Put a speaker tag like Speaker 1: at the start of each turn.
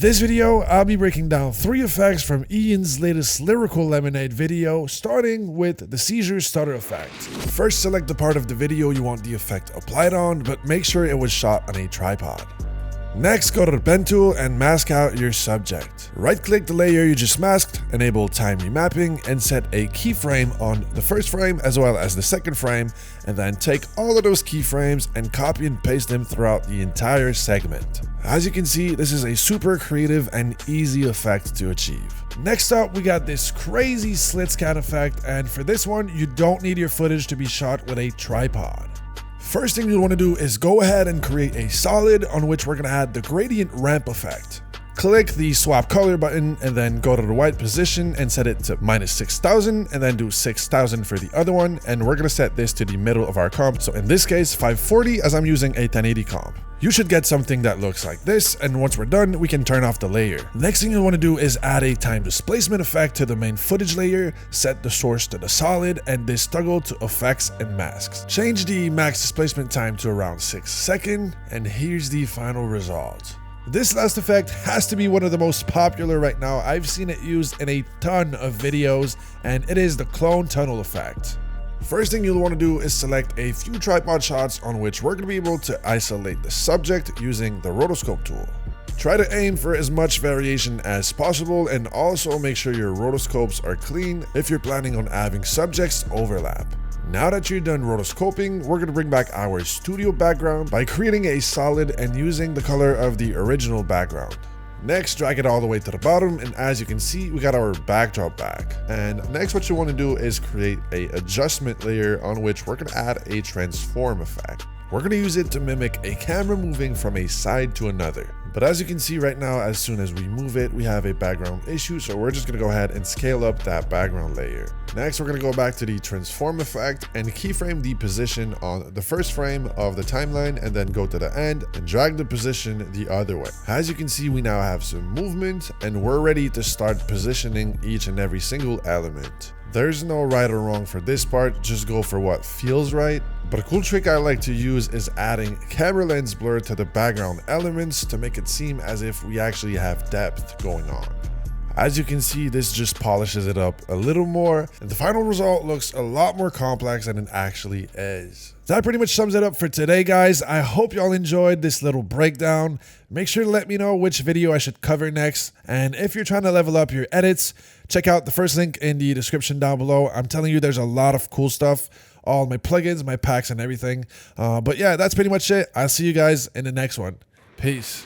Speaker 1: this video, I'll be breaking down 3 effects from Ian's latest Lyrical Lemonade video, starting with the seizure stutter effect. First, select the part of the video you want the effect applied on, but make sure it was shot on a tripod. Next, go to the pen tool and mask out your subject. Right-click the layer you just masked, enable time remapping, and set a keyframe on the first frame as well as the second frame, and then take all of those keyframes and copy and paste them throughout the entire segment. As you can see, this is a super creative and easy effect to achieve. Next up, we got this crazy slit scan effect, and for this one, you don't need your footage to be shot with a tripod. First thing you want to do is go ahead and create a solid on which we're going to add the gradient ramp effect. Click the swap color button and then go to the white position and set it to -6000 and then do 6000 for the other one, and we're going to set this to the middle of our comp, so in this case 540 as I'm using a 1080 comp. You should get something that looks like this, and once we're done we can turn off the layer. Next thing you want to do is add a time displacement effect to the main footage layer, set the source to the solid and this toggle to effects and masks. Change the max displacement time to around 6 seconds, and here's the final result. This last effect has to be one of the most popular right now. I've seen it used in a ton of videos, and it is the clone tunnel effect. First thing you'll want to do is select a few tripod shots on which we're going to be able to isolate the subject using the rotoscope tool. Try to aim for as much variation as possible, and also make sure your rotoscopes are clean if you're planning on having subjects overlap. Now that you're done rotoscoping, we're going to bring back our studio background by creating a solid and using the color of the original background. Next, drag it all the way to the bottom, and as you can see, we got our backdrop back. And next, what you want to do is create an adjustment layer on which we're going to add a transform effect. We're going to use it to mimic a camera moving from a side to another. But as you can see right now, as soon as we move it, we have a background issue, so we're just going to go ahead and scale up that background layer. Next, we're going to go back to the transform effect and keyframe the position on the first frame of the timeline, and then go to the end and drag the position the other way. As you can see, we now have some movement, and we're ready to start positioning each and every single element. There's no right or wrong for this part, just go for what feels right. But a cool trick I like to use is adding camera lens blur to the background elements to make it seem as if we actually have depth going on. As you can see, this just polishes it up a little more, and the final result looks a lot more complex than it actually is. That pretty much sums it up for today, guys. I hope y'all enjoyed this little breakdown. Make sure to let me know which video I should cover next, and if you're trying to level up your edits, check out the first link in the description down below. I'm telling you, there's a lot of cool stuff, all my plugins, my packs, and everything. But yeah, that's pretty much it. I'll see you guys in the next one. Peace.